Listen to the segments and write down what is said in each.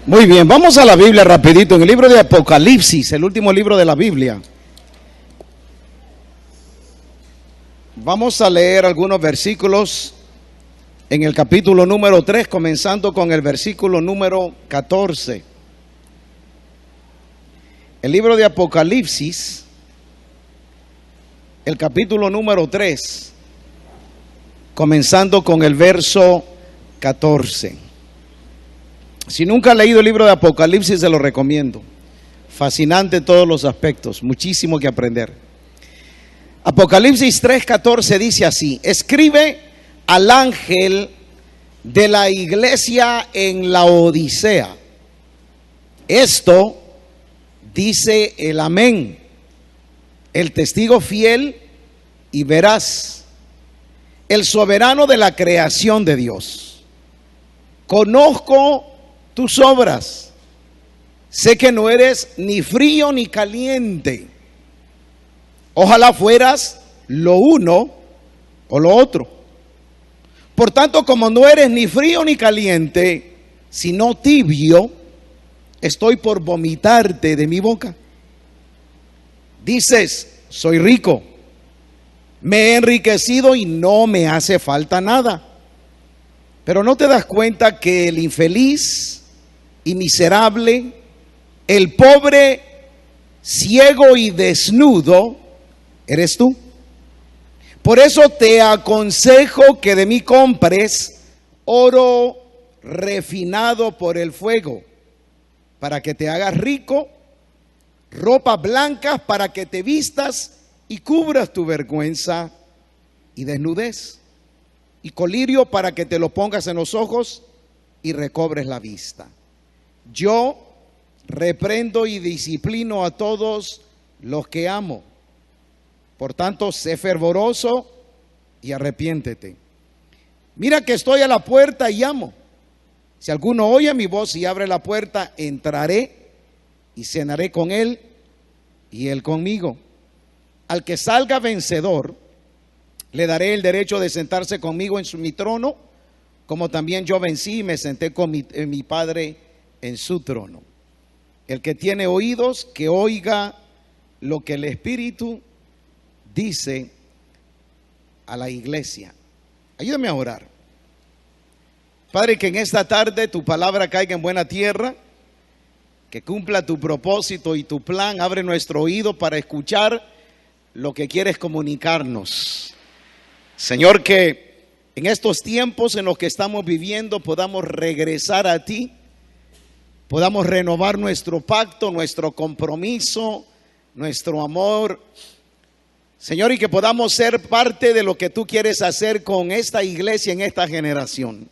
Muy bien, vamos a la Biblia rapidito, en el libro de Apocalipsis, el último libro de la Biblia. Vamos a leer algunos versículos en el capítulo número 3, comenzando con el versículo número 14. El libro de Apocalipsis, el capítulo número 3, comenzando con el verso 14. Si nunca ha leído el libro de Apocalipsis, se lo recomiendo. Fascinante en todos los aspectos, muchísimo que aprender. Apocalipsis 3:14 dice así: escribe al ángel de la iglesia en Laodicea. Esto dice el amén, el testigo fiel y veraz, el soberano de la creación de Dios. Conozco tus obras, sé que no eres ni frío ni caliente. Ojalá fueras lo uno o lo otro. Por tanto, como no eres ni frío ni caliente, sino tibio, estoy por vomitarte de mi boca. Dices, soy rico, me he enriquecido y no me hace falta nada. Pero no te das cuenta que el infeliz y miserable, el pobre, ciego y desnudo, eres tú. Por eso te aconsejo que de mí compres oro refinado por el fuego, para que te hagas rico, ropas blancas para que te vistas y cubras tu vergüenza y desnudez, y colirio para que te lo pongas en los ojos y recobres la vista. Yo reprendo y disciplino a todos los que amo. Por tanto, sé fervoroso y arrepiéntete. Mira que estoy a la puerta y llamo. Si alguno oye mi voz y abre la puerta, entraré y cenaré con él y él conmigo. Al que salga vencedor, le daré el derecho de sentarse conmigo en mi trono, como también yo vencí y me senté con mi Padre en su trono. El que tiene oídos, que oiga lo que el Espíritu dice a la iglesia. Ayúdame a orar. Padre, que en esta tarde tu palabra caiga en buena tierra, que cumpla tu propósito y tu plan. Abre nuestro oído para escuchar lo que quieres comunicarnos. Señor, que en estos tiempos en los que estamos viviendo podamos regresar a ti, podamos renovar nuestro pacto, nuestro compromiso, nuestro amor, Señor, y que podamos ser parte de lo que tú quieres hacer con esta iglesia en esta generación.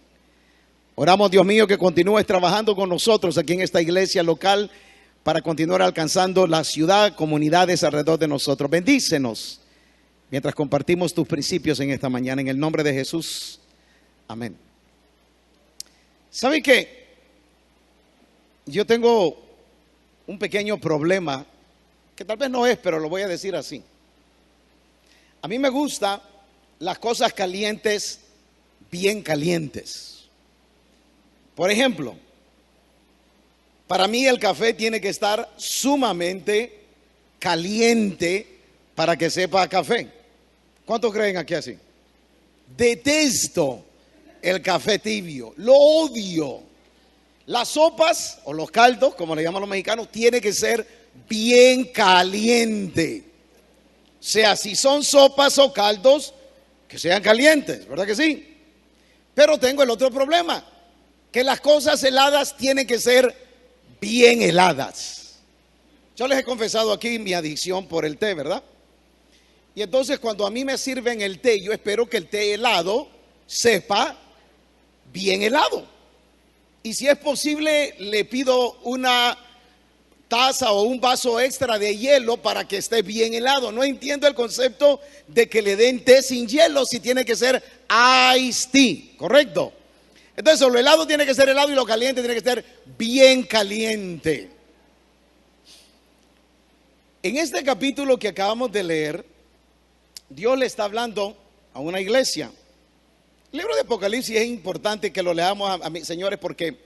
Oramos, Dios mío, que continúes trabajando con nosotros aquí en esta iglesia local para continuar alcanzando la ciudad, comunidades alrededor de nosotros. Bendícenos mientras compartimos tus principios en esta mañana, en el nombre de Jesús. Amén. ¿Sabe qué? Yo tengo un pequeño problema, que tal vez no es, pero lo voy a decir así. A mí me gustan las cosas calientes, bien calientes. Por ejemplo, para mí el café tiene que estar sumamente caliente para que sepa a café. ¿Cuántos creen aquí así? Detesto el café tibio, lo odio. Las sopas o los caldos, como le llaman los mexicanos, tiene que ser bien caliente. O sea, si son sopas o caldos, que sean calientes, ¿verdad que sí? Pero tengo el otro problema, que las cosas heladas tienen que ser bien heladas. Yo les he confesado aquí mi adicción por el té, ¿verdad? Y entonces cuando a mí me sirven el té, yo espero que el té helado sepa bien helado. Y si es posible, le pido una taza o un vaso extra de hielo para que esté bien helado. No entiendo el concepto de que le den té sin hielo si tiene que ser iced tea, ¿correcto? Entonces lo helado tiene que ser helado y lo caliente tiene que ser bien caliente. En este capítulo que acabamos de leer, Dios le está hablando a una iglesia. El libro de Apocalipsis es importante que lo leamos, señores, porque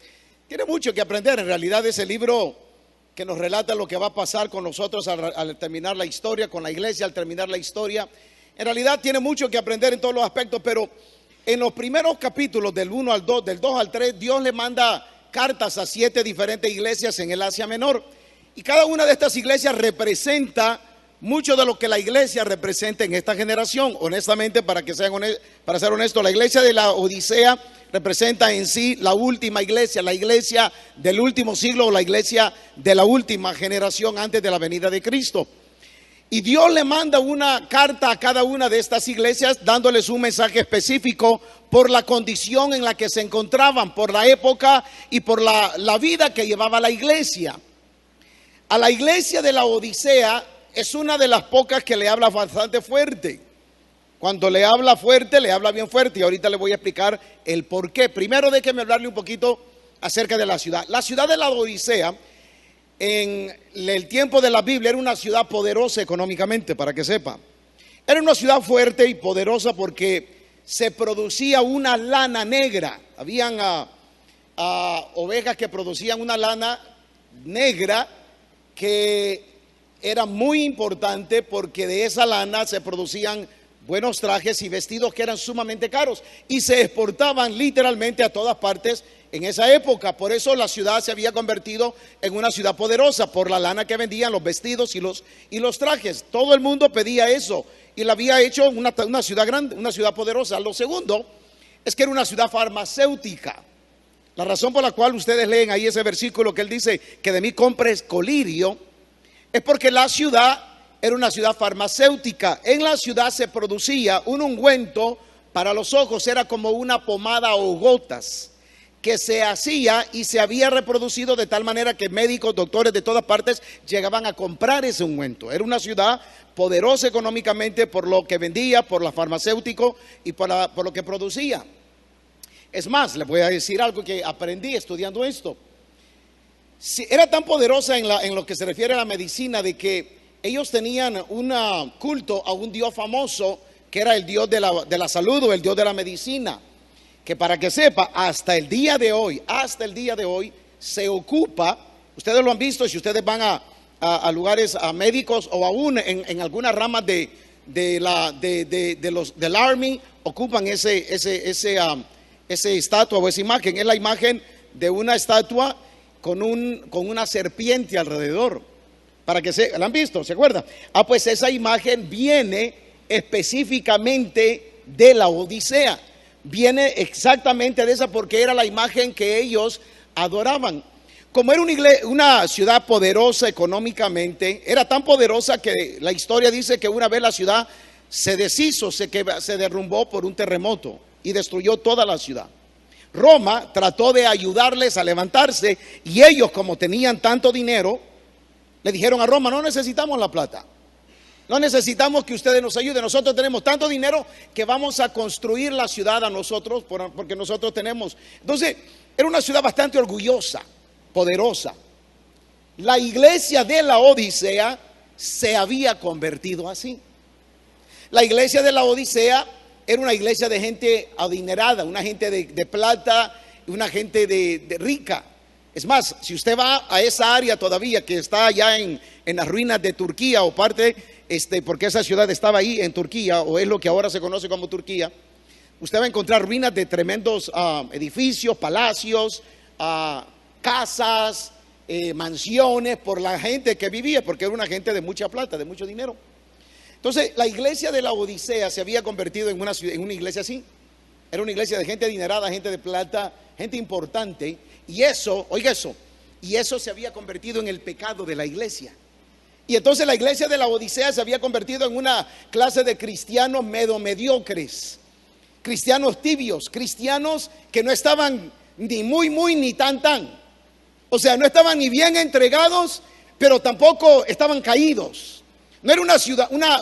Tiene mucho que aprender. En realidad ese libro que nos relata lo que va a pasar con nosotros al terminar la historia, con la iglesia al terminar la historia, en realidad tiene mucho que aprender en todos los aspectos, pero en los primeros capítulos del 1 al 2, del 2 al 3, Dios le manda cartas a 7 diferentes iglesias en el Asia Menor. Y cada una de estas iglesias representa mucho de lo que la iglesia representa en esta generación. Honestamente, para ser honesto, la iglesia de la Odisea representa en sí la última iglesia, la iglesia del último siglo o la iglesia de la última generación antes de la venida de Cristo. Y Dios le manda una carta a cada una de estas iglesias dándoles un mensaje específico por la condición en la que se encontraban, por la época y por la vida que llevaba la iglesia. A la iglesia de la Odisea es una de las pocas que le habla bastante fuerte. Cuando le habla fuerte, le habla bien fuerte, y ahorita le voy a explicar el por qué. Primero déjeme hablarle un poquito acerca de la ciudad. La ciudad de la Odisea, en el tiempo de la Biblia, era una ciudad poderosa económicamente, para que sepa. Era una ciudad fuerte y poderosa porque se producía una lana negra. Habían ovejas que producían una lana negra que era muy importante porque de esa lana se producían buenos trajes y vestidos que eran sumamente caros y se exportaban literalmente a todas partes en esa época. Por eso la ciudad se había convertido en una ciudad poderosa, por la lana que vendían, los vestidos y los trajes. Todo el mundo pedía eso y la había hecho una ciudad grande, una ciudad poderosa. Lo segundo es que era una ciudad farmacéutica. La razón por la cual ustedes leen ahí ese versículo que él dice que de mí compres colirio es porque la ciudad era una ciudad farmacéutica. En la ciudad se producía un ungüento para los ojos, era como una pomada o gotas que se hacía y se había reproducido de tal manera que médicos, doctores de todas partes llegaban a comprar ese ungüento. Era una ciudad poderosa económicamente por lo que vendía, por lo farmacéutico y por lo que producía. Es más, les voy a decir algo que aprendí estudiando esto. Era tan poderosa en lo que se refiere a la medicina de que ellos tenían un culto a un dios famoso que era el dios de la salud o el dios de la medicina, que para que sepa, hasta el día de hoy se ocupa, ustedes lo han visto, si ustedes van a lugares médicos o aún en algunas ramas del Army, ocupan esa estatua o esa imagen. Es la imagen de una estatua con una serpiente alrededor. Para que ¿la han visto? ¿Se acuerdan? Pues esa imagen viene específicamente de la Odisea. Viene exactamente de esa porque era la imagen que ellos adoraban. Como era una ciudad poderosa económicamente, era tan poderosa que la historia dice que una vez la ciudad se deshizo, se derrumbó por un terremoto y destruyó toda la ciudad. Roma trató de ayudarles a levantarse y ellos, como tenían tanto dinero, le dijeron a Roma: no necesitamos la plata, no necesitamos que ustedes nos ayuden, nosotros tenemos tanto dinero que vamos a construir la ciudad a nosotros porque nosotros tenemos. Entonces era una ciudad bastante orgullosa, poderosa. La iglesia de la Odisea se había convertido así. La iglesia de la Odisea era una iglesia de gente adinerada, una gente de plata, una gente de rica. Es más, si usted va a esa área todavía que está allá en las ruinas de Turquía o parte, porque esa ciudad estaba ahí en Turquía, o es lo que ahora se conoce como Turquía, usted va a encontrar ruinas de tremendos edificios, palacios, casas, mansiones, por la gente que vivía, porque era una gente de mucha plata, de mucho dinero. Entonces, la iglesia de la Odisea se había convertido en una iglesia así. Era una iglesia de gente adinerada, gente de plata, gente importante. Y eso, oiga eso, y eso se había convertido en el pecado de la iglesia. Y entonces la iglesia de la Odisea se había convertido en una clase de cristianos mediocres, cristianos tibios, cristianos que no estaban ni muy ni tan. O sea, no estaban ni bien entregados, pero tampoco estaban caídos. No era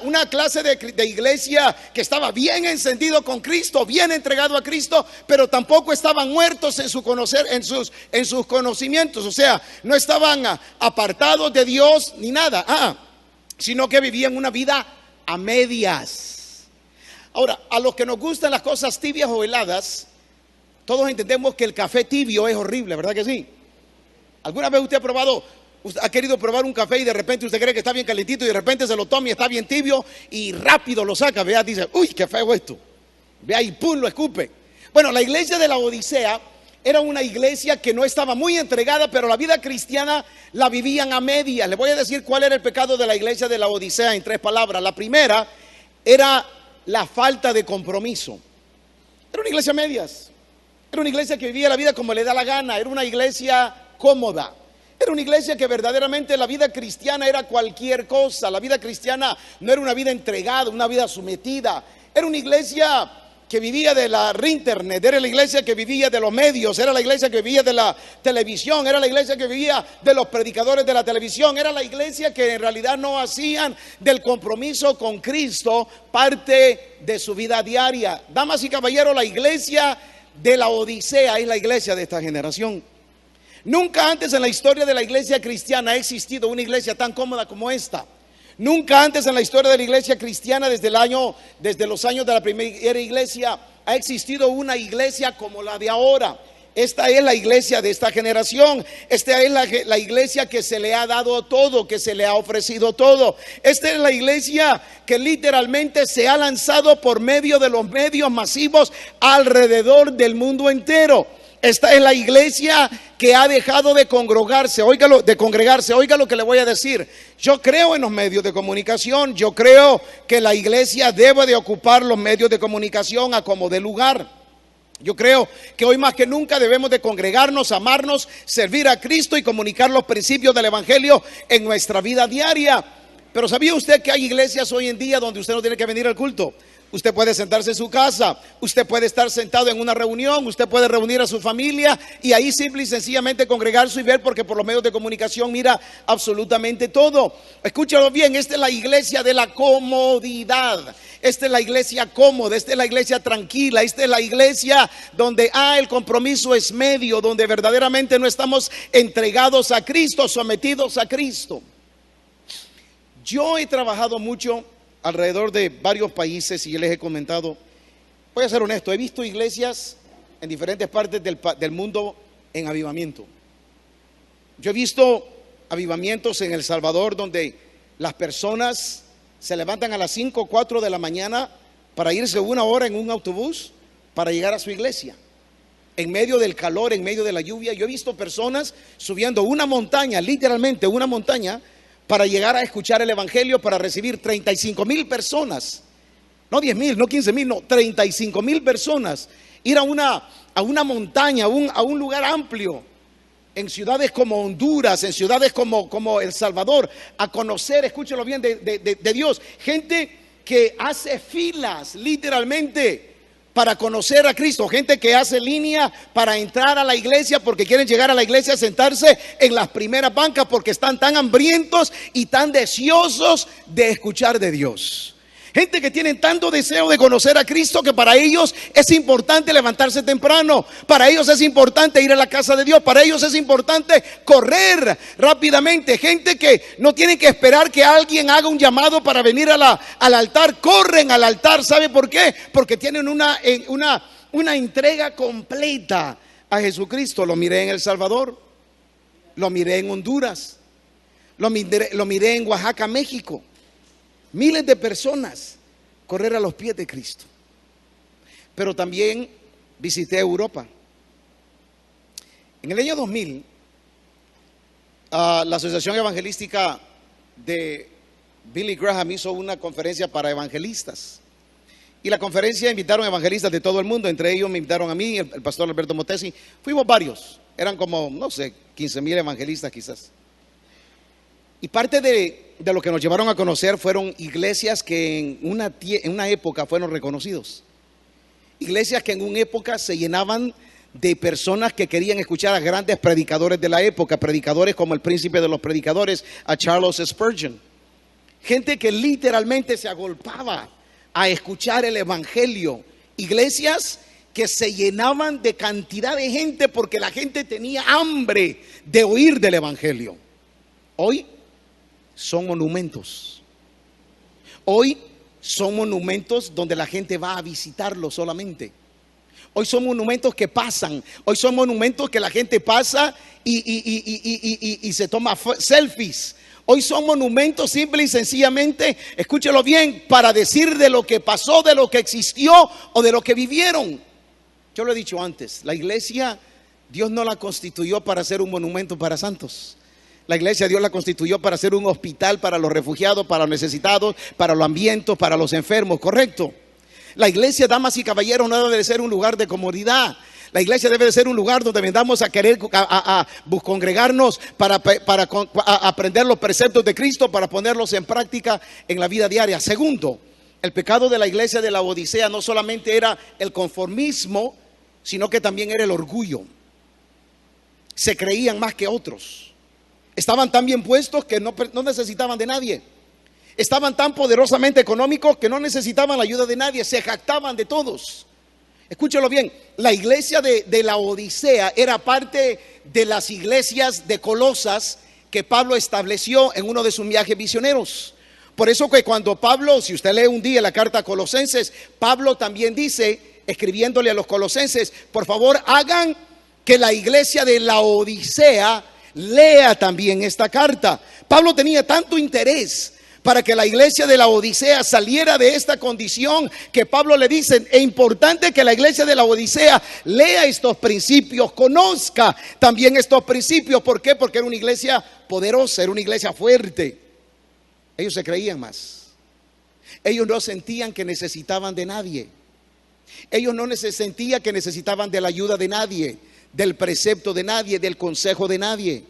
una clase de iglesia que estaba bien encendido con Cristo, bien entregado a Cristo, pero tampoco estaban muertos en sus conocimientos. O sea, no estaban apartados de Dios ni nada, sino que vivían una vida a medias. Ahora, a los que nos gustan las cosas tibias o heladas, todos entendemos que el café tibio es horrible, ¿verdad que sí? ¿Alguna vez usted ha querido probar un café y de repente usted cree que está bien calentito y de repente se lo toma y está bien tibio y rápido lo saca? Vea, dice, uy, qué feo esto. Vea y pum, lo escupe. Bueno, la iglesia de la Odisea era una iglesia que no estaba muy entregada, pero la vida cristiana la vivían a medias. Le voy a decir cuál era el pecado de la iglesia de la Odisea en 3 palabras. La primera era la falta de compromiso. Era una iglesia a medias. Era una iglesia que vivía la vida como le da la gana. Era una iglesia cómoda. Era una iglesia que verdaderamente la vida cristiana era cualquier cosa. La vida cristiana no era una vida entregada, una vida sometida. Era una iglesia que vivía de la internet, era la iglesia que vivía de los medios, era la iglesia que vivía de la televisión, era la iglesia que vivía de los predicadores de la televisión, era la iglesia que en realidad no hacían del compromiso con Cristo parte de su vida diaria. Damas y caballeros, la iglesia de la Odisea es la iglesia de esta generación. Nunca antes en la historia de la iglesia cristiana ha existido una iglesia tan cómoda como esta. Nunca antes en la historia de la iglesia cristiana, desde los años de la primera iglesia, ha existido una iglesia como la de ahora. Esta es la iglesia de esta generación. Esta es la iglesia que se le ha dado todo, que se le ha ofrecido todo. Esta es la iglesia que literalmente se ha lanzado por medio de los medios masivos alrededor del mundo entero. Esta es la iglesia que ha dejado de congregarse. Oiga lo que le voy a decir. Yo creo en los medios de comunicación. Yo creo que la iglesia debe de ocupar los medios de comunicación a como dé lugar. Yo creo que hoy más que nunca debemos de congregarnos, amarnos, servir a Cristo y comunicar los principios del evangelio en nuestra vida diaria. Pero ¿sabía usted que hay iglesias hoy en día donde usted no tiene que venir al culto? Usted puede sentarse en su casa, usted puede estar sentado en una reunión, usted puede reunir a su familia y ahí simple y sencillamente congregarse y ver, porque por los medios de comunicación mira absolutamente todo. Escúchalo bien, esta es la iglesia de la comodidad. Esta es la iglesia cómoda, esta es la iglesia tranquila, esta es la iglesia donde el compromiso es medio, donde verdaderamente no estamos entregados a Cristo, sometidos a Cristo. Yo he trabajado mucho alrededor de varios países y yo les he comentado, voy a ser honesto, he visto iglesias en diferentes partes del mundo en avivamiento. Yo he visto avivamientos en El Salvador donde las personas se levantan a las 5 o 4 de la mañana para irse 1 hora en un autobús para llegar a su iglesia. En medio del calor, en medio de la lluvia, yo he visto personas subiendo una montaña, literalmente una montaña, para llegar a escuchar el evangelio, para recibir 35,000 personas, no 10,000, no 15,000, no, 35,000 personas, ir a una montaña, a un lugar amplio, en ciudades como Honduras, en ciudades como El Salvador, a conocer, escúchelo bien, de Dios. Gente que hace filas, literalmente, para conocer a Cristo, gente que hace línea para entrar a la iglesia porque quieren llegar a la iglesia a sentarse en las primeras bancas porque están tan hambrientos y tan deseosos de escuchar de Dios. Gente que tienen tanto deseo de conocer a Cristo que para ellos es importante levantarse temprano, para ellos es importante ir a la casa de Dios, para ellos es importante correr rápidamente. Gente que no tiene que esperar que alguien haga un llamado para venir al altar, corren al altar. ¿Sabe por qué? Porque tienen una entrega completa a Jesucristo. Lo miré en El Salvador, lo miré en Honduras, lo miré en Oaxaca, México. Miles de personas correr a los pies de Cristo. Pero también visité Europa. En el año 2000, la Asociación Evangelística de Billy Graham hizo una conferencia para evangelistas. Y la conferencia invitaron evangelistas de todo el mundo. Entre ellos me invitaron a mí, el pastor Alberto Motesi. Fuimos varios, eran como, no sé, 15,000 evangelistas quizás. Y parte de lo que nos llevaron a conocer fueron iglesias que en una época fueron reconocidos. Iglesias que en una época se llenaban de personas que querían escuchar a grandes predicadores de la época, predicadores como el príncipe de los predicadores, a Charles Spurgeon. Gente que literalmente se agolpaba a escuchar el evangelio. Iglesias que se llenaban de cantidad de gente porque la gente tenía hambre de oír del evangelio. Hoy son monumentos. Hoy son monumentos donde la gente va a visitarlo solamente. Hoy son monumentos que pasan. Hoy son monumentos que la gente pasa y se toma selfies. Hoy son monumentos simple y sencillamente, escúchelo bien, para decir de lo que pasó, de lo que existió o de lo que vivieron. Yo lo he dicho antes, la iglesia, Dios no la constituyó para ser un monumento para santos. La iglesia Dios la constituyó para ser un hospital para los refugiados, para los necesitados, para los hambrientos, para los enfermos, ¿correcto? La iglesia, damas y caballeros, no debe de ser un lugar de comodidad. La iglesia debe de ser un lugar donde vendamos a querer congregarnos para aprender los preceptos de Cristo, para ponerlos en práctica en la vida diaria. Segundo, el pecado de la iglesia de la Odisea no solamente era el conformismo, sino que también era el orgullo. Se creían más que otros. Estaban tan bien puestos que no necesitaban de nadie. Estaban tan poderosamente económicos que no necesitaban la ayuda de nadie. Se jactaban de todos. Escúchalo bien, la iglesia de la Odisea era parte de las iglesias de Colosas que Pablo estableció en uno de sus viajes misioneros. Por eso que cuando Pablo, si usted lee un día la carta a Colosenses, Pablo también dice, escribiéndole a los colosenses, por favor hagan que la iglesia de la Odisea lea también esta carta. Pablo tenía tanto interés para que la iglesia de la Odisea saliera de esta condición que Pablo le dice, es importante que la iglesia de la Odisea lea estos principios, conozca también estos principios. ¿Por qué? Porque era una iglesia poderosa, era una iglesia fuerte. Ellos se creían más. Ellos no sentían que necesitaban de nadie. Ellos no sentían que necesitaban de la ayuda de nadie, del precepto de nadie, del consejo de nadie.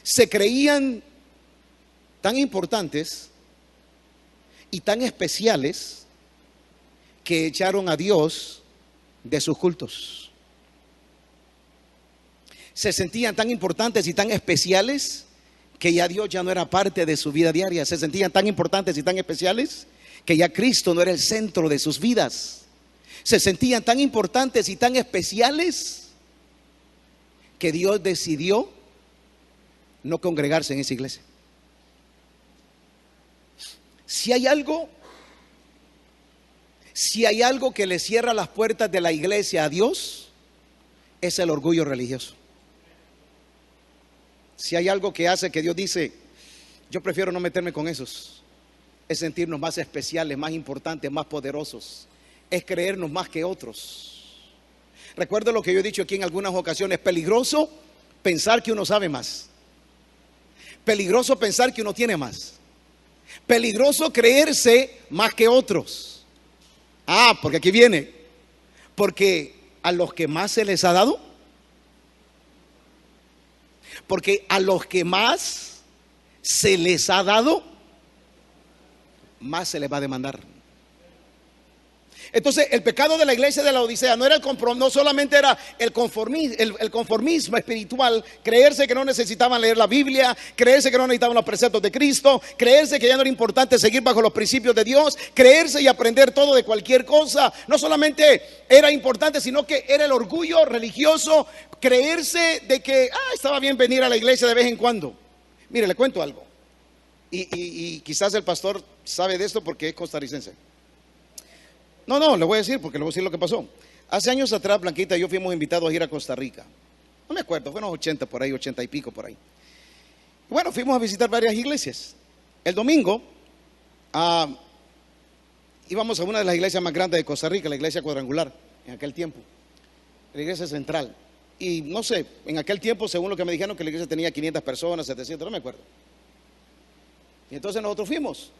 Se creían tan importantes y tan especiales que echaron a Dios de sus cultos. Se sentían tan importantes y tan especiales que ya Dios ya no era parte de su vida diaria. Se sentían tan importantes y tan especiales que ya Cristo no era el centro de sus vidas. Se sentían tan importantes y tan especiales que Dios decidió no congregarse en esa iglesia. Si hay algo que le cierra las puertas de la iglesia a Dios, es el orgullo religioso. Si hay algo que hace que Dios dice, yo prefiero no meterme con esos, es sentirnos más especiales, más importantes, más poderosos, es creernos más que otros. Recuerdo lo que yo he dicho aquí en algunas ocasiones, peligroso pensar que uno sabe más. Peligroso pensar que uno tiene más. Peligroso creerse más que otros. Porque aquí viene. Porque a los que más se les ha dado. Porque a los que más se les ha dado, más se les va a demandar. Entonces el pecado de la iglesia de la Odisea no solamente era el conformismo espiritual, creerse que no necesitaban leer la Biblia, creerse que no necesitaban los preceptos de Cristo, creerse que ya no era importante seguir bajo los principios de Dios, creerse y aprender todo de cualquier cosa. No solamente era importante, sino que era el orgullo religioso, creerse de que estaba bien venir a la iglesia de vez en cuando. Mire, le cuento algo, y quizás el pastor sabe de esto porque es costarricense. No, le voy a decir porque le voy a decir lo que pasó. Hace años atrás, Blanquita y yo fuimos invitados a ir a Costa Rica. No me acuerdo, fueron 80 por ahí, 80 y pico por ahí. Bueno, fuimos a visitar varias iglesias. El domingo íbamos a una de las iglesias más grandes de Costa Rica, la iglesia cuadrangular, en aquel tiempo. La iglesia central. Y no sé, en aquel tiempo, según lo que me dijeron, que la iglesia tenía 500 personas, 700, no me acuerdo. Y entonces nosotros fuimos.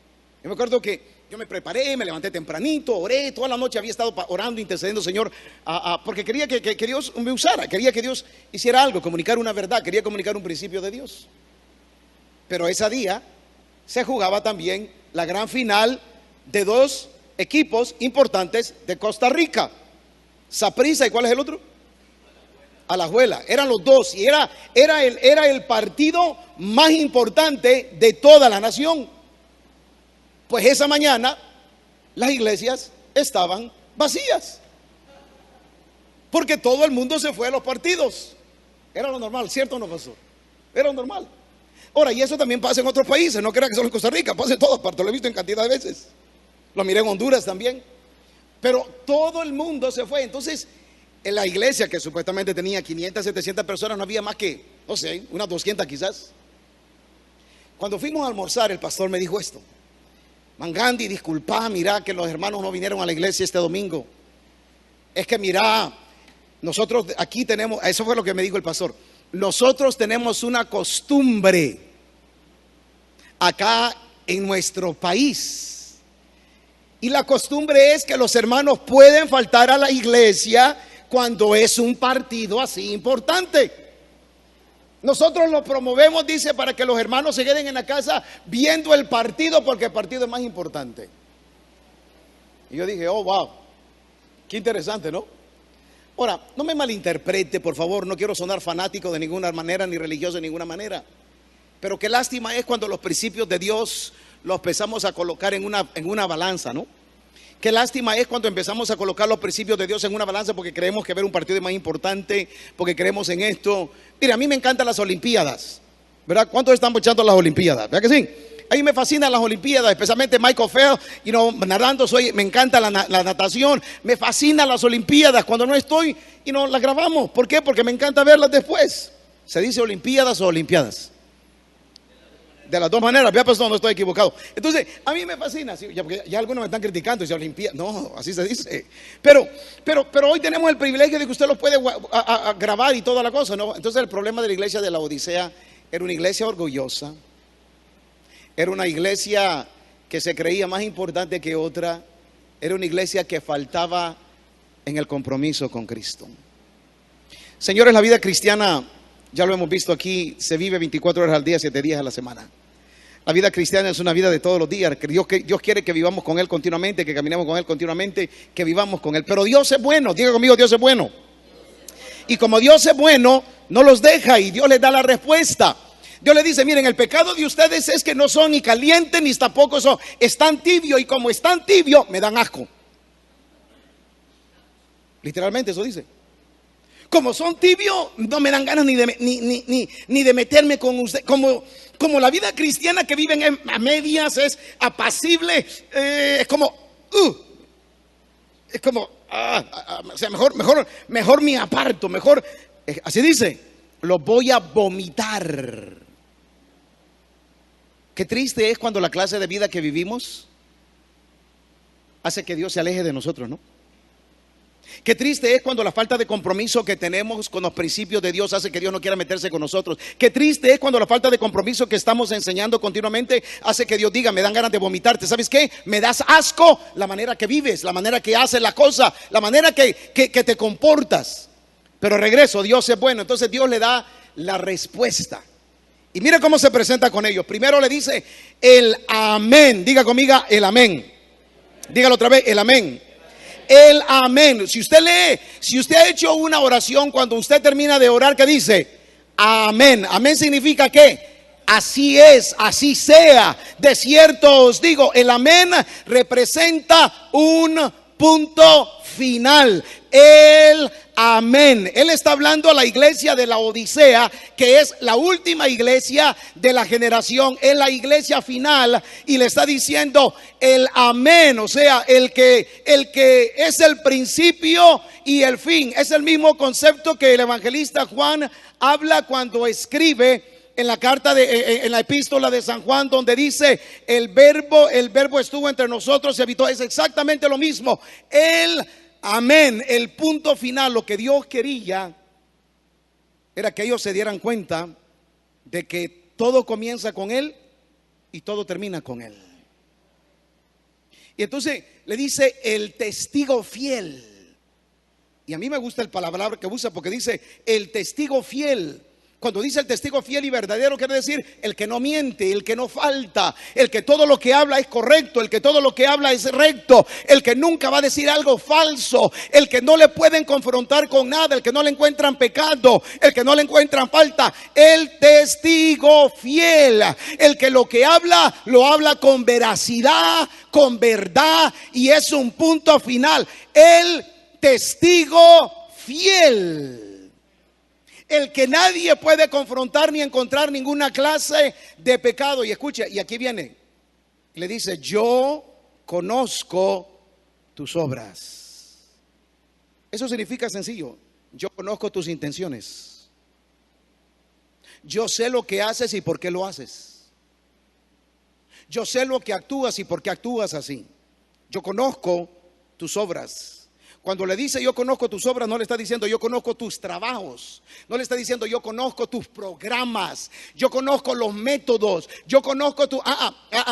Yo me acuerdo que yo me preparé, me levanté tempranito, oré, toda la noche había estado orando, intercediendo, Señor, porque quería que Dios me usara, quería que Dios hiciera algo, comunicar una verdad, quería comunicar un principio de Dios. Pero ese día se jugaba también la gran final de dos equipos importantes de Costa Rica, Saprissa, ¿y cuál es el otro? Alajuela. Eran los dos y era el partido más importante de toda la nación. Pues esa mañana las iglesias estaban vacías, porque todo el mundo se fue a los partidos. Era lo normal, ¿cierto o no, pastor? Era lo normal. Ahora, y eso también pasa en otros países, no crea que solo en Costa Rica, pasa en todas partes, lo he visto en cantidad de veces. Lo miré en Honduras también. Pero todo el mundo se fue. Entonces, En la iglesia, que supuestamente tenía 500, 700 personas, no había más que, no sé, unas 200 quizás. Cuando fuimos a almorzar, el pastor me dijo esto: Mangandi, disculpa, mira que los hermanos no vinieron a la iglesia este domingo. Es que mira, nosotros aquí tenemos, eso fue lo que me dijo el pastor, nosotros tenemos una costumbre acá en nuestro país. Y la costumbre es que los hermanos pueden faltar a la iglesia cuando es un partido así importante. Nosotros lo promovemos, dice, para que los hermanos se queden en la casa viendo el partido, porque el partido es más importante. Y yo dije, oh, wow, qué interesante, ¿no? Ahora, no me malinterprete, por favor, no quiero sonar fanático de ninguna manera, ni religioso de ninguna manera. Pero qué lástima es cuando los principios de Dios los empezamos a colocar en una balanza, ¿no? Qué lástima es cuando empezamos a colocar los principios de Dios en una balanza porque creemos que ver un partido es más importante, porque creemos en esto. Mira, a mí me encantan las Olimpiadas, ¿verdad? ¿Cuántos están echando las Olimpiadas? ¿Verdad que sí? A mí me fascinan las Olimpiadas, especialmente Michael Phelps, nadando, me encanta la natación, me fascinan las Olimpiadas. Cuando no estoy, las grabamos. ¿Por qué? Porque me encanta verlas después. ¿Se dice Olimpiadas o Olimpiadas? De las dos maneras, vea, pues no estoy equivocado. Entonces, a mí me fascina, ¿sí? Ya algunos me están criticando, dice Olimpiadas. No, así se dice. Pero hoy tenemos el privilegio de que usted lo puede grabar y toda la cosa, ¿no? Entonces, el problema de la iglesia de la Odisea era una iglesia orgullosa, era una iglesia que se creía más importante que otra, era una iglesia que faltaba en el compromiso con Cristo. Señores, la vida cristiana, ya lo hemos visto aquí, se vive 24 horas al día, 7 días a la semana. La vida cristiana es una vida de todos los días. Dios quiere que vivamos con Él continuamente, que caminemos con Él continuamente, que vivamos con Él. Pero Dios es bueno, diga conmigo, Dios es bueno. Y como Dios es bueno, no los deja y Dios les da la respuesta. Dios le dice, miren, el pecado de ustedes es que no son ni calientes ni tampoco son, están tibios, y como están tibios, me dan asco. Literalmente eso dice. Como son tibios, no me dan ganas ni de meterme con usted. Como la vida cristiana que viven a medias, es apacible, es como, o sea, mejor me aparto, mejor, así dice, lo voy a vomitar. Qué triste es cuando la clase de vida que vivimos hace que Dios se aleje de nosotros, ¿no? Qué triste es cuando la falta de compromiso que tenemos con los principios de Dios hace que Dios no quiera meterse con nosotros. Qué triste es cuando la falta de compromiso que estamos enseñando continuamente hace que Dios diga, me dan ganas de vomitarte. ¿Sabes qué? Me das asco la manera que vives, la manera que haces la cosa, la manera que te comportas. Pero regreso, Dios es bueno. Entonces Dios le da la respuesta. Y mire cómo se presenta con ellos. Primero le dice el amén. Diga conmigo el amén. Dígalo otra vez, el amén. El amén. Si usted lee, si usted ha hecho una oración, cuando usted termina de orar, ¿qué dice? Amén. Amén significa que así es, así sea. De cierto os digo, el amén representa un punto final. El amén. Él está hablando a la iglesia de la Odisea, que es la última iglesia de la generación, es la iglesia final, y le está diciendo el amén, o sea, el que es el principio y el fin. Es el mismo concepto que el evangelista Juan habla cuando escribe en la carta en la epístola de San Juan, donde dice el verbo estuvo entre nosotros y habitó. Es exactamente lo mismo. El amén, el punto final. Lo que Dios quería era que ellos se dieran cuenta de que todo comienza con Él y todo termina con Él. Y entonces le dice el testigo fiel. Y a mí me gusta el palabra que usa, porque dice el testigo fiel. Cuando dice el testigo fiel y verdadero, quiere decir el que no miente, el que no falta, el que todo lo que habla es correcto, el que todo lo que habla es recto, el que nunca va a decir algo falso, el que no le pueden confrontar con nada, el que no le encuentran pecado, el que no le encuentran falta. El testigo fiel, el que lo que habla, lo habla con veracidad, con verdad, y es un punto final. El testigo fiel. El que nadie puede confrontar ni encontrar ninguna clase de pecado. Y escucha, y aquí viene, le dice, yo conozco tus obras. Eso significa sencillo: yo conozco tus intenciones. Yo sé lo que haces y por qué lo haces. Yo sé lo que actúas y por qué actúas así. Yo conozco tus obras. Cuando le dice yo conozco tus obras, no le está diciendo yo conozco tus trabajos. No le está diciendo yo conozco tus programas. Yo conozco los métodos. Yo conozco tu...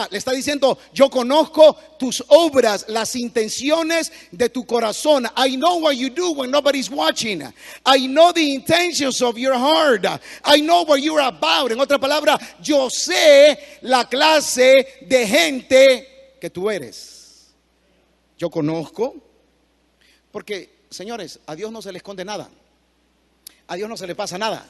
Le está diciendo yo conozco tus obras, las intenciones de tu corazón. I know what you do when nobody's watching. I know the intentions of your heart. I know what you're about. En otra palabra, yo sé la clase de gente que tú eres. Yo conozco. Porque, señores, a Dios no se le esconde nada. A Dios no se le pasa nada.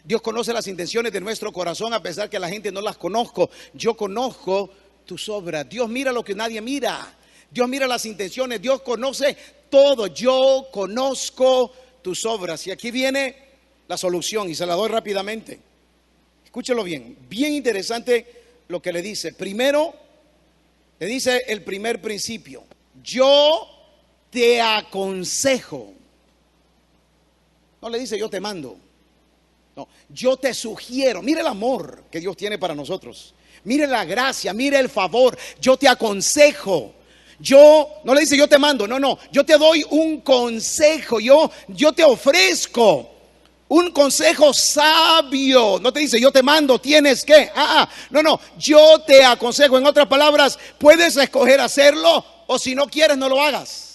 Dios conoce las intenciones de nuestro corazón a pesar que la gente no las conozco. Yo conozco tus obras. Dios mira lo que nadie mira. Dios mira las intenciones. Dios conoce todo. Yo conozco tus obras. Y aquí viene la solución y se la doy rápidamente. Escúchelo bien. Bien interesante lo que le dice. Primero, le dice el primer principio. Yo te aconsejo. No le dice yo te mando. No, yo te sugiero. Mire el amor que Dios tiene para nosotros. Mire la gracia, mire el favor. Yo te aconsejo. Yo no le dice yo te mando. No, yo te doy un consejo. Yo te ofrezco un consejo sabio. No te dice yo te mando, tienes que. No, yo te aconsejo. En otras palabras, puedes escoger hacerlo o si no quieres no lo hagas.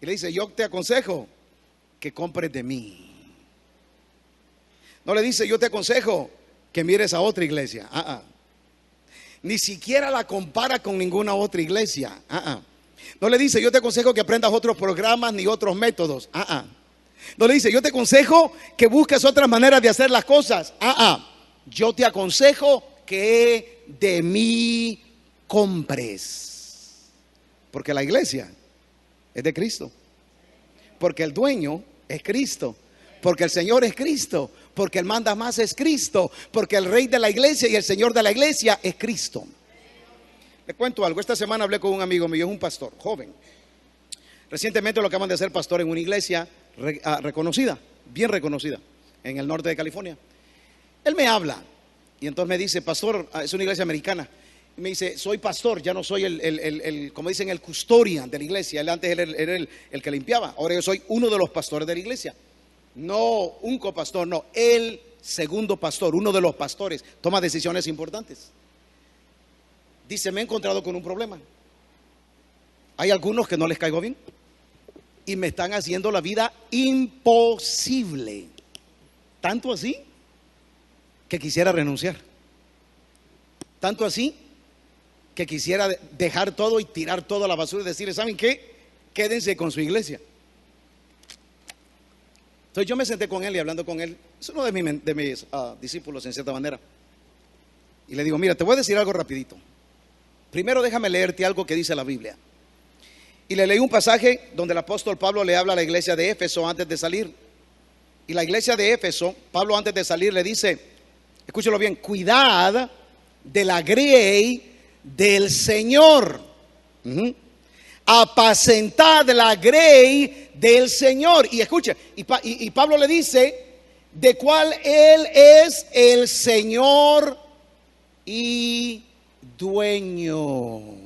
Y le dice yo te aconsejo que compres de mí. No le dice yo te aconsejo que mires a otra iglesia. Ni siquiera la compara con ninguna otra iglesia. No le dice yo te aconsejo que aprendas otros programas ni otros métodos. No le dice yo te aconsejo que busques otras maneras de hacer las cosas. Yo te aconsejo que de mí compres. Porque la iglesia es de Cristo. Porque el dueño es Cristo. Porque el Señor es Cristo. Porque el manda más es Cristo. Porque el rey de la iglesia y el Señor de la iglesia es Cristo. Le cuento algo. Esta semana hablé con un amigo mío, es un pastor joven. Recientemente lo acaban de hacer pastor en una iglesia reconocida, bien reconocida, en el norte de California. Él me habla y entonces me dice, pastor, es una iglesia americana. Me dice, soy pastor, ya no soy como dicen, el custodian de la iglesia. Él antes era el que limpiaba. Ahora yo soy uno de los pastores de la iglesia. No un copastor, no, el segundo pastor, uno de los pastores. Toma decisiones importantes. Dice, me he encontrado con un problema. Hay algunos que no les caigo bien y me están haciendo la vida imposible. Tanto así que quisiera renunciar. Tanto así que quisiera dejar todo y tirar todo a la basura y decirle, ¿saben qué? Quédense con su iglesia. Entonces yo me senté con él y hablando con él. Es uno de mis discípulos en cierta manera. Y le digo, mira, te voy a decir algo rapidito. Primero déjame leerte algo que dice la Biblia. Y le leí un pasaje donde el apóstol Pablo le habla a la iglesia de Éfeso antes de salir. Y la iglesia de Éfeso, Pablo antes de salir le dice, escúchelo bien, cuidad de la grey del Señor. Apacentad la grey del Señor. Y escucha, y Pablo le dice, de cuál Él es el Señor y dueño.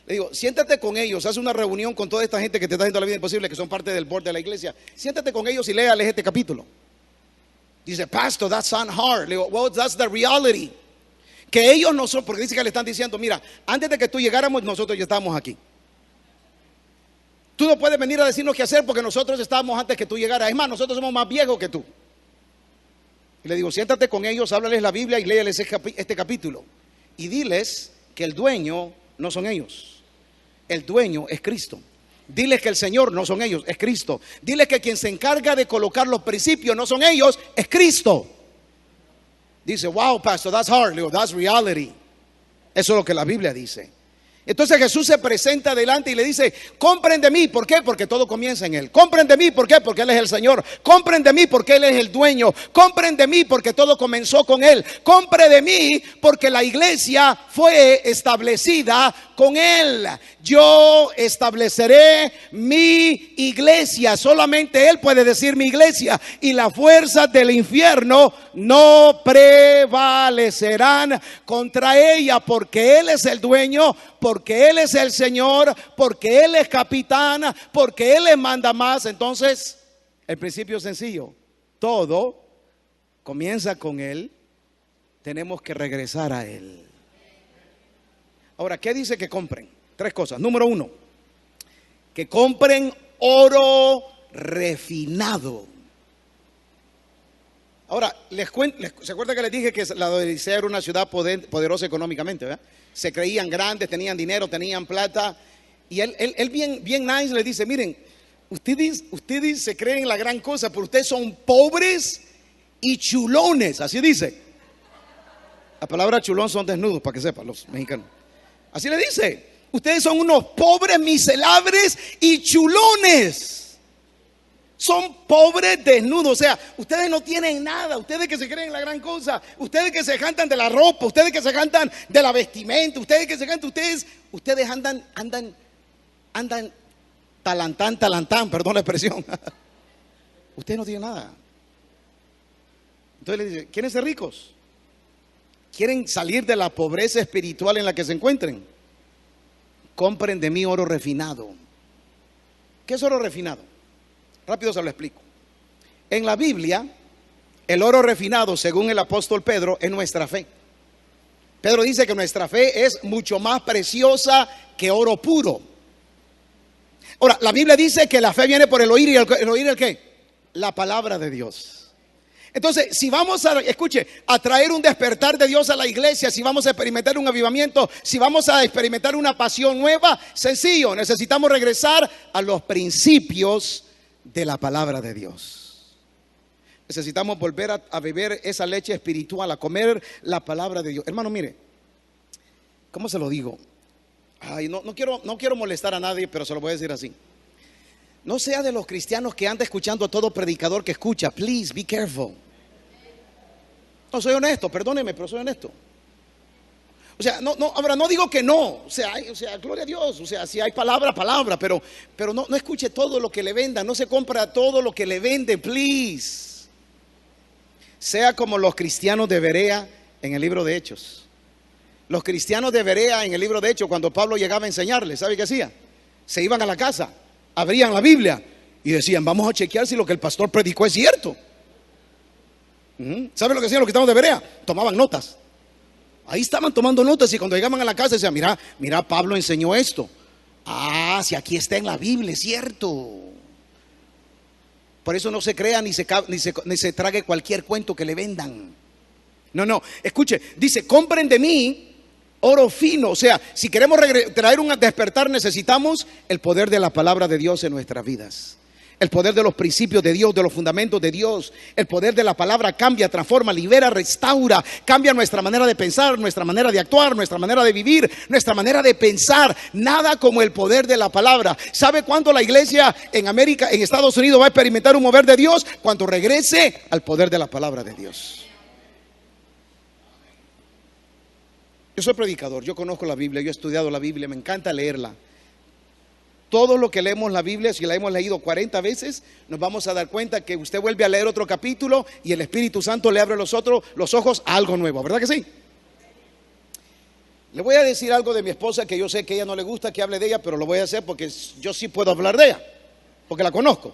Le digo, siéntate con ellos, haz una reunión con toda esta gente que te está haciendo la vida imposible, que son parte del board de la iglesia. Siéntate con ellos y léales este capítulo. Dice, pastor, that sounds hard. Le digo, well, that's the reality. Que ellos no son, porque dice que le están diciendo, mira, antes de que tú llegáramos, nosotros ya estábamos aquí. Tú no puedes venir a decirnos qué hacer porque nosotros estábamos antes que tú llegaras. Es más, nosotros somos más viejos que tú. Y le digo, siéntate con ellos, háblales la Biblia y léales este capítulo. Y diles que el dueño no son ellos. El dueño es Cristo. Diles que el Señor no son ellos, es Cristo. Diles que quien se encarga de colocar los principios no son ellos, es Cristo. Dice, wow, pastor, that's hard. Le digo, that's reality. Eso es lo que la Biblia dice. Entonces Jesús se presenta delante y le dice: compren de mí. ¿Por qué? Porque todo comienza en Él. Compren de mí. ¿Por qué? Porque Él es el Señor. Compren de mí porque Él es el dueño. Compren de mí porque todo comenzó con Él. Compre de mí porque la iglesia fue establecida con Él. Yo estableceré mi iglesia. Solamente Él puede decir mi iglesia. Y las fuerzas del infierno no prevalecerán contra ella, porque Él es el dueño, porque Él es el Señor, porque Él es capitán, porque Él le manda más. Entonces, el principio es sencillo: todo comienza con Él, tenemos que regresar a Él. Ahora, ¿qué dice que compren? Tres cosas. Número uno, que compren oro refinado. Ahora, ¿se acuerdan que les dije que la Odisea era una ciudad poderosa económicamente, ¿verdad? Se creían grandes, tenían dinero, tenían plata. Y él bien nice les dice: miren, ustedes se creen la gran cosa, pero ustedes son pobres y chulones. Así dice. La palabra chulón son desnudos, para que sepan los mexicanos. Así le dice: ustedes son unos pobres, miserables y chulones. Son pobres desnudos. O sea, ustedes no tienen nada. Ustedes que se creen la gran cosa. Ustedes que se cantan de la ropa. Ustedes que se cantan de la vestimenta. Ustedes que se cantan. Ustedes andan talantán, perdón la expresión. Ustedes no tienen nada. Entonces le dice: ¿quieren ser ricos? ¿Quieren salir de la pobreza espiritual en la que se encuentren? Compren de mí oro refinado. ¿Qué es oro refinado? Rápido se lo explico. En la Biblia, el oro refinado, según el apóstol Pedro, es nuestra fe. Pedro dice que nuestra fe es mucho más preciosa que oro puro. Ahora, la Biblia dice que la fe viene por el oír. ¿Y el oír el qué? La palabra de Dios. Entonces, si vamos a traer un despertar de Dios a la iglesia, si vamos a experimentar un avivamiento, si vamos a experimentar una pasión nueva, sencillo, necesitamos regresar a los principios de la palabra de Dios. Necesitamos volver a beber esa leche espiritual, a comer la palabra de Dios. Hermano, mire, ¿cómo se lo digo? Ay, no quiero molestar a nadie, pero se lo voy a decir así. No sea de los cristianos que anda escuchando a todo predicador que escucha. Please, be careful. No, soy honesto, perdóneme, pero soy honesto. O sea, ahora no digo que no. O sea, gloria a Dios. O sea, si hay palabra, pero no escuche todo lo que le vendan. No se compra todo lo que le venden, please. Sea como los cristianos de Berea en el libro de Hechos. Los cristianos de Berea en el libro de Hechos, cuando Pablo llegaba a enseñarles, ¿sabe qué hacía? Se iban a la casa, abrían la Biblia y decían: vamos a chequear si lo que el pastor predicó es cierto. ¿Sabe lo que hacían los cristianos de Berea? Tomaban notas. Ahí estaban tomando notas, y cuando llegaban a la casa decían: mira, Pablo enseñó esto. Ah, si aquí está en la Biblia, es cierto. Por eso no se crea ni se trague cualquier cuento que le vendan. No, escuche, dice: compren de mí oro fino. O sea, si queremos traer un despertar, necesitamos el poder de la palabra de Dios en nuestras vidas. El poder de los principios de Dios, de los fundamentos de Dios. El poder de la palabra cambia, transforma, libera, restaura. Cambia nuestra manera de pensar, nuestra manera de actuar, nuestra manera de vivir, nuestra manera de pensar. Nada como el poder de la palabra. ¿Sabe cuándo la iglesia en América, en Estados Unidos, va a experimentar un mover de Dios? Cuando regrese al poder de la palabra de Dios. Yo soy predicador, yo conozco la Biblia, yo he estudiado la Biblia, me encanta leerla. Todo lo que leemos la Biblia, si la hemos leído 40 veces, nos vamos a dar cuenta que usted vuelve a leer otro capítulo y el Espíritu Santo le abre los ojos a algo nuevo, ¿verdad que sí? Le voy a decir algo de mi esposa que yo sé que a ella no le gusta que hable de ella, pero lo voy a hacer porque yo sí puedo hablar de ella, porque la conozco.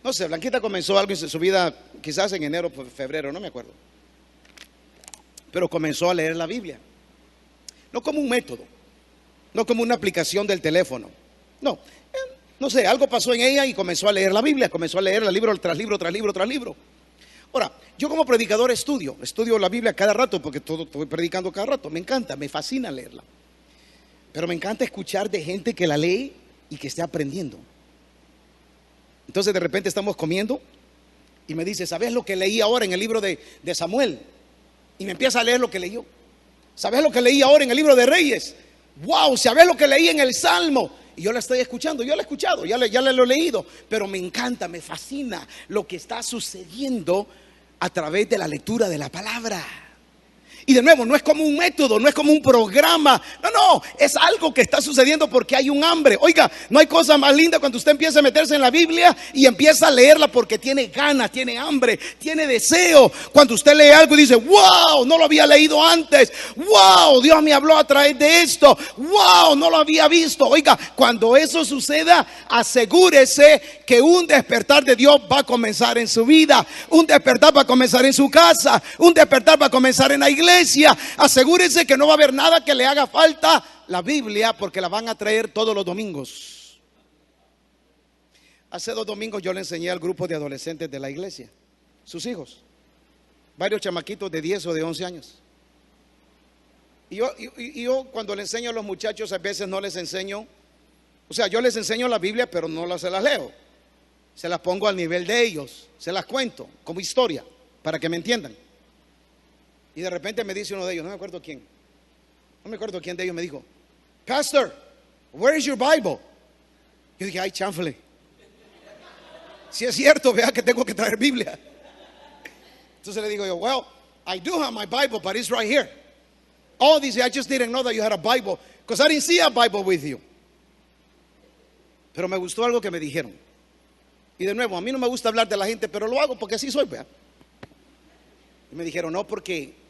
No sé, Blanquita comenzó algo en su vida, quizás en enero, febrero, no me acuerdo. Pero comenzó a leer la Biblia. No como un método, no como una aplicación del teléfono. No sé, algo pasó en ella y comenzó a leer la Biblia, comenzó a leerla libro tras libro, tras libro, tras libro. Ahora, yo como predicador estudio la Biblia cada rato, porque estoy predicando cada rato. Me encanta, me fascina leerla. Pero me encanta escuchar de gente que la lee y que esté aprendiendo. Entonces de repente estamos comiendo y me dice: ¿sabes lo que leí ahora en el libro de Samuel? Y me empieza a leer lo que leyó. ¿Sabes lo que leí ahora en el libro de Reyes? wow, ¿sabes lo que leí en el Salmo? Y yo la estoy escuchando, yo la he escuchado, ya lo he leído, pero me encanta, me fascina lo que está sucediendo a través de la lectura de la palabra. Y de nuevo, no es como un método, no es como un programa. No, es algo que está sucediendo porque hay un hambre. Oiga, no hay cosa más linda cuando usted empieza a meterse en la Biblia y empieza a leerla porque tiene ganas, tiene hambre, tiene deseo. Cuando usted lee algo y dice, wow, no lo había leído antes. Wow, Dios me habló a través de esto. Wow, no lo había visto. Oiga, cuando eso suceda, asegúrese que un despertar de Dios va a comenzar en su vida. Un despertar va a comenzar en su casa. Un despertar va a comenzar en la iglesia. Asegúrese que no va a haber nada que le haga falta la Biblia, porque la van a traer todos los domingos. Hace 2 domingos yo le enseñé al grupo de adolescentes de la iglesia, sus hijos, varios chamaquitos de 10 o de 11 años. Y yo cuando le enseño a los muchachos, a veces no les enseño, o sea, yo les enseño la Biblia, pero no se las leo. Se las pongo al nivel de ellos, se las cuento como historia, para que me entiendan. Y de repente me dice uno de ellos, no me acuerdo quién de ellos me dijo, Pastor, where is your Bible? Yo dije, ay, chanfle. Si es cierto, vea que tengo que traer Biblia. Entonces le digo yo, well, I do have my Bible, but it's right here. Oh, dice, I just didn't know that you had a Bible, because I didn't see a Bible with you. Pero me gustó algo que me dijeron. Y de nuevo, a mí no me gusta hablar de la gente, pero lo hago porque así soy, vea. Y me dijeron, no, porque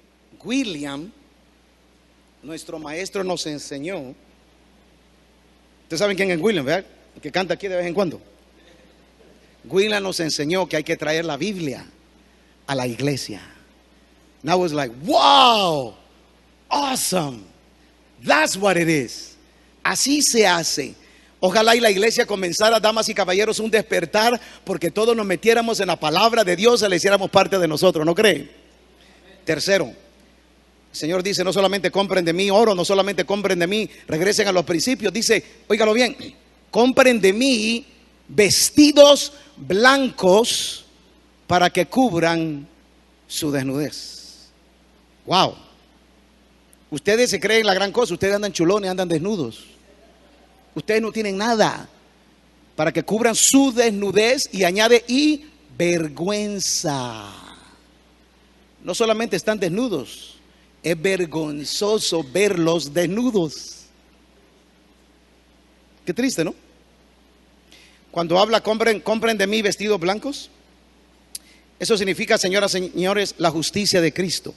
William, nuestro maestro, nos enseñó. Ustedes saben quién es William, ¿verdad? El que canta aquí de vez en cuando. William nos enseñó que hay que traer la Biblia a la iglesia. And I was like, wow, awesome, that's what it is. Así se hace. Ojalá y la iglesia comenzara, damas y caballeros, un despertar, porque todos nos metiéramos en la palabra de Dios y la hiciéramos parte de nosotros, ¿no creen? Tercero, el Señor dice, no solamente compren de mí oro, no solamente compren de mí, regresen a los principios. Dice, óigalo bien, compren de mí vestidos blancos para que cubran su desnudez. Wow. Ustedes se creen la gran cosa, ustedes andan chulones, andan desnudos. Ustedes no tienen nada para que cubran su desnudez, y añade, y vergüenza. No solamente están desnudos, es vergonzoso verlos desnudos. Qué triste, ¿no? Cuando habla compren de mí vestidos blancos, eso significa, señoras y señores, la justicia de Cristo.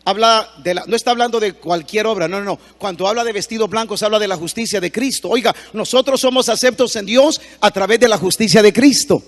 No está hablando de cualquier obra, no. Cuando habla de vestidos blancos, habla de la justicia de Cristo. Oiga, nosotros somos aceptos en Dios a través de la justicia de Cristo.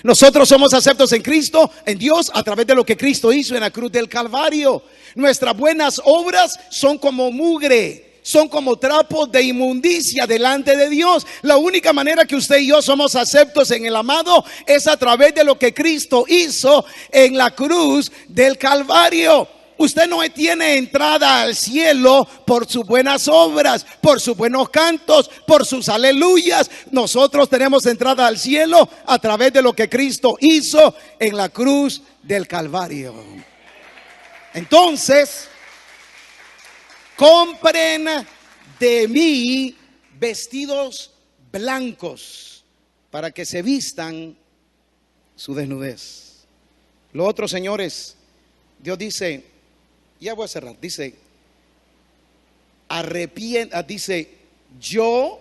Nosotros somos aceptos en Cristo, en Dios, a través de lo que Cristo hizo en la cruz del Calvario. Nuestras buenas obras son como mugre, son como trapos de inmundicia delante de Dios. La única manera que usted y yo somos aceptos en el amado es a través de lo que Cristo hizo en la cruz del Calvario. Usted no tiene entrada al cielo por sus buenas obras, por sus buenos cantos, por sus aleluyas. Nosotros tenemos entrada al cielo a través de lo que Cristo hizo en la cruz del Calvario. Entonces, compren de mí vestidos blancos para que se vistan su desnudez. Lo otro, señores, Dios dice, ya voy a cerrar, dice, dice, yo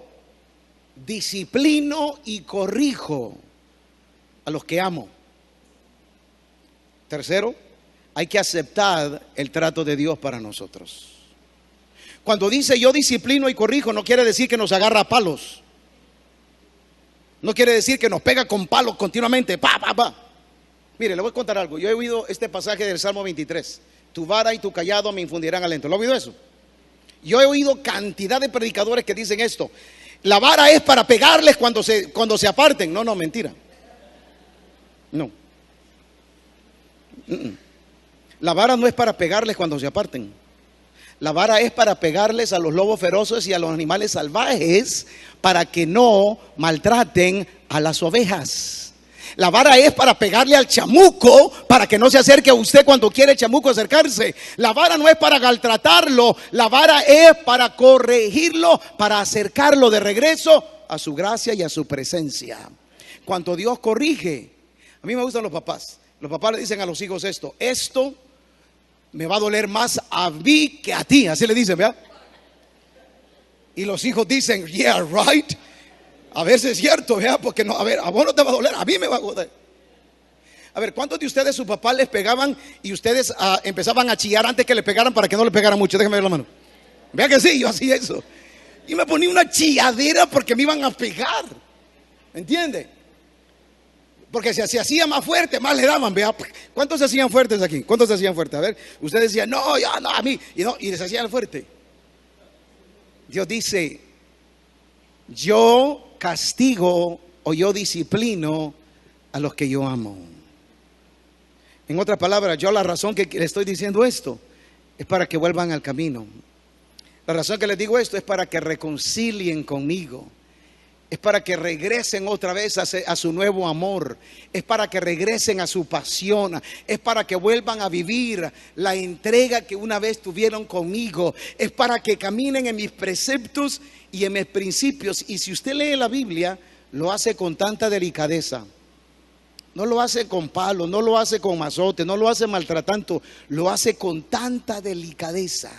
disciplino y corrijo a los que amo. Tercero, hay que aceptar el trato de Dios para nosotros. Cuando dice yo disciplino y corrijo, no quiere decir que nos agarra a palos. No quiere decir que nos pega con palos continuamente. Pa. Mire, le voy a contar algo. Yo he oído este pasaje del Salmo 23. Tu vara y tu callado me infundirán aliento. ¿Lo ha oído eso? Yo he oído cantidad de predicadores que dicen esto. La vara es para pegarles cuando se aparten. No, mentira. No. La vara no es para pegarles cuando se aparten. La vara es para pegarles a los lobos feroces y a los animales salvajes, para que no maltraten a las ovejas. La vara es para pegarle al chamuco, para que no se acerque a usted cuando quiere el chamuco acercarse. La vara no es para maltratarlo, la vara es para corregirlo, para acercarlo de regreso a su gracia y a su presencia. Cuando Dios corrige, a mí me gustan los papás. Los papás le dicen a los hijos esto me va a doler más a mí que a ti, así le dicen, ¿verdad? Y los hijos dicen, yeah, right. A veces es cierto, ¿verdad? Porque no, a ver, a vos no te va a doler, a mí me va a doler. A ver, ¿cuántos de ustedes sus papás les pegaban y ustedes empezaban a chillar antes que le pegaran para que no le pegaran mucho? Déjame ver la mano. Vea que sí, yo hacía eso. Y me ponía una chilladera porque me iban a pegar. ¿Me entiende? Porque si se hacía más fuerte, más le daban, vea. ¿Cuántos se hacían fuertes aquí? ¿Cuántos se hacían fuertes? A ver, ustedes decían, no, ya no, a mí. Y les hacían fuerte. Dios dice, yo castigo o yo disciplino a los que yo amo. En otras palabras, yo la razón que le estoy diciendo esto es para que vuelvan al camino. La razón que les digo esto es para que reconcilien conmigo. Es para que regresen otra vez a su nuevo amor. Es para que regresen a su pasión. Es para que vuelvan a vivir la entrega que una vez tuvieron conmigo. Es para que caminen en mis preceptos y en mis principios. Y si usted lee la Biblia, lo hace con tanta delicadeza. No lo hace con palo, no lo hace con mazote, no lo hace maltratando. Lo hace con tanta delicadeza.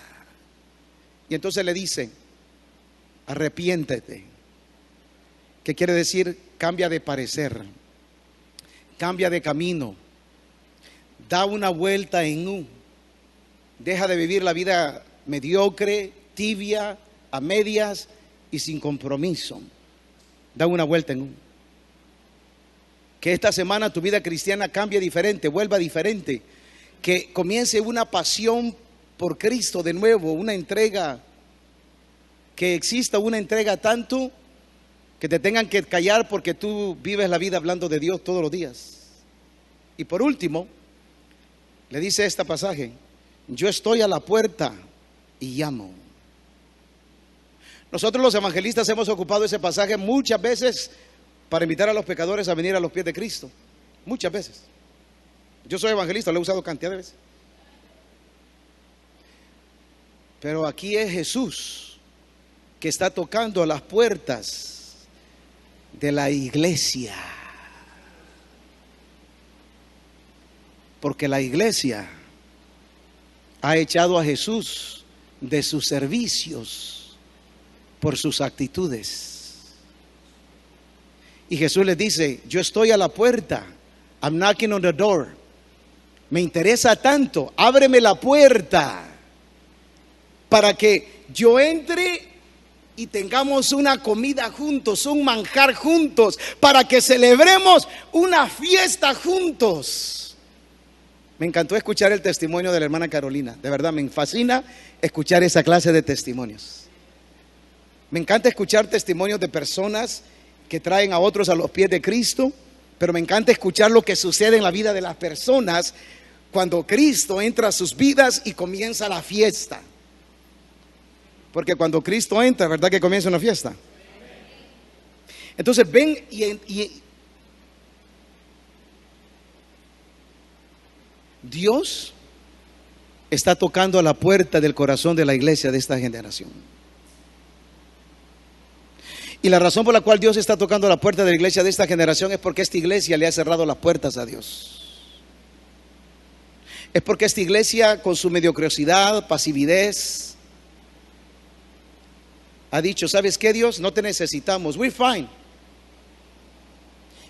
Y entonces le dice, arrepiéntete. ¿Qué quiere decir? Cambia de parecer, cambia de camino, da una vuelta en U, deja de vivir la vida mediocre, tibia, a medias y sin compromiso. Da una vuelta en U. Que esta semana tu vida cristiana cambie diferente, vuelva diferente, que comience una pasión por Cristo de nuevo, una entrega, que exista una entrega tanto que te tengan que callar porque tú vives la vida hablando de Dios todos los días. Y por último, le dice este pasaje, yo estoy a la puerta y llamo. Nosotros los evangelistas hemos ocupado ese pasaje muchas veces para invitar a los pecadores a venir a los pies de Cristo. Muchas veces. Yo soy evangelista, lo he usado cantidad de veces. Pero aquí es Jesús que está tocando a las puertas de la iglesia, porque la iglesia ha echado a Jesús de sus servicios por sus actitudes. Y Jesús les dice, yo estoy a la puerta, I'm knocking on the door. Me interesa tanto, ábreme la puerta para que yo entre y tengamos una comida juntos, un manjar juntos, para que celebremos una fiesta juntos. Me encantó escuchar el testimonio de la hermana Carolina. De verdad, me fascina escuchar esa clase de testimonios. Me encanta escuchar testimonios de personas que traen a otros a los pies de Cristo, pero me encanta escuchar lo que sucede en la vida de las personas cuando Cristo entra a sus vidas y comienza la fiesta. Porque cuando Cristo entra, ¿verdad que comienza una fiesta? Entonces ven y Dios está tocando a la puerta del corazón de la iglesia de esta generación. Y la razón por la cual Dios está tocando a la puerta de la iglesia de esta generación es porque esta iglesia le ha cerrado las puertas a Dios. Es porque esta iglesia, con su mediocridad, pasividad, ha dicho, ¿sabes qué, Dios? No te necesitamos. We're fine.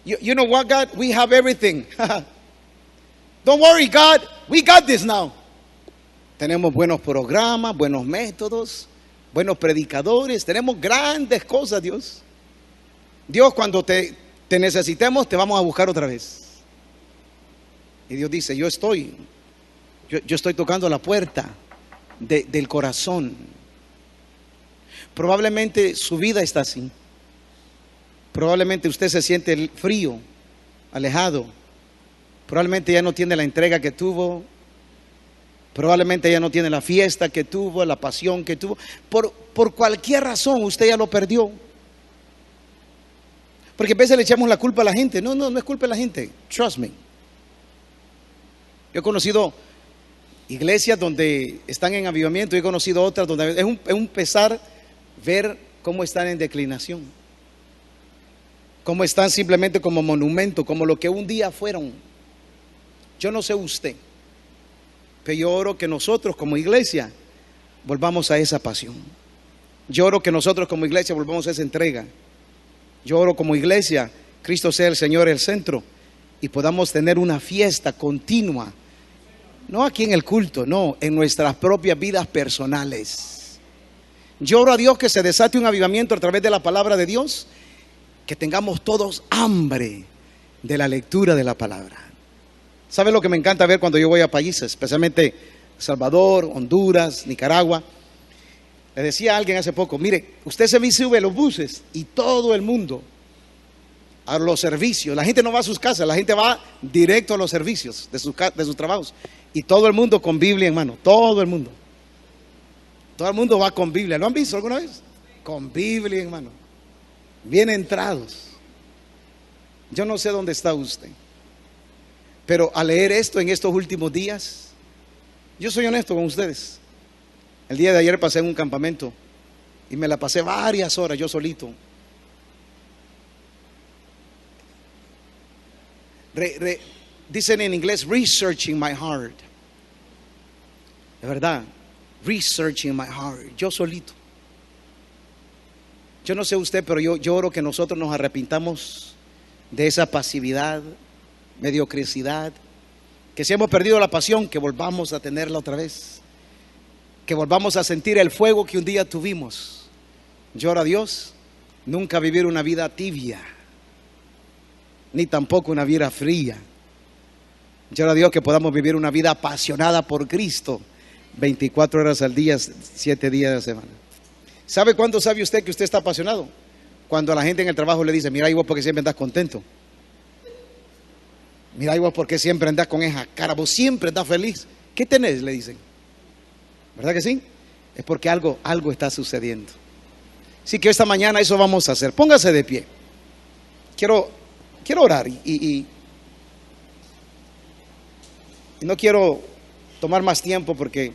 You know what, God? We have everything. Don't worry, God. We got this now. Tenemos buenos programas, buenos métodos, buenos predicadores. Tenemos grandes cosas, Dios. Dios, cuando te necesitemos, te vamos a buscar otra vez. Y Dios dice, yo estoy tocando la puerta del corazón. Probablemente su vida está así. Probablemente usted se siente frío, alejado. Probablemente ya no tiene la entrega que tuvo. Probablemente ya no tiene la fiesta que tuvo, la pasión que tuvo. Por cualquier razón usted ya lo perdió. Porque a veces le echamos la culpa a la gente. No, no es culpa de la gente. Trust me. Yo he conocido iglesias donde están en avivamiento, y he conocido otras donde es un pesar ver cómo están en declinación, cómo están simplemente como monumento, como lo que un día fueron. Yo no sé usted, pero yo oro que nosotros como iglesia volvamos a esa pasión. Yo oro que nosotros como iglesia volvamos a esa entrega. Yo oro como iglesia, Cristo sea el Señor el centro, y podamos tener una fiesta continua. No aquí en el culto, no, en nuestras propias vidas personales. Yo oro a Dios que se desate un avivamiento a través de la palabra de Dios, que tengamos todos hambre de la lectura de la palabra. ¿Sabe lo que me encanta ver cuando yo voy a países, especialmente Salvador, Honduras, Nicaragua? Le decía a alguien hace poco, mire, usted se sube a los buses y todo el mundo a los servicios. La gente no va a sus casas, la gente va directo a los servicios de sus trabajos. Y todo el mundo con Biblia en mano, todo el mundo. Todo el mundo va con Biblia. ¿Lo han visto alguna vez? Con Biblia en mano. Bien entrados. Yo no sé dónde está usted, pero al leer esto en estos últimos días, yo soy honesto con ustedes. El día de ayer pasé en un campamento y me la pasé varias horas yo solito. Dicen en inglés, researching my heart. De verdad, researching my heart. Yo solito. Yo no sé usted, pero yo oro que nosotros nos arrepintamos de esa pasividad, mediocridad, que si hemos perdido la pasión, que volvamos a tenerla otra vez, que volvamos a sentir el fuego que un día tuvimos. Yo oro a Dios, nunca vivir una vida tibia, ni tampoco una vida fría. Yo oro a Dios que podamos vivir una vida apasionada por Cristo, 24 horas al día, 7 días a la semana. ¿Sabe cuándo sabe usted que usted está apasionado? Cuando a la gente en el trabajo le dice, mira, y vos porque siempre andás contento. Mira, y vos porque siempre andás con esa cara, vos siempre andás feliz. ¿Qué tenés? Le dicen. ¿Verdad que sí? Es porque algo está sucediendo. Así que esta mañana eso vamos a hacer. Póngase de pie. Quiero orar y no quiero tomar más tiempo porque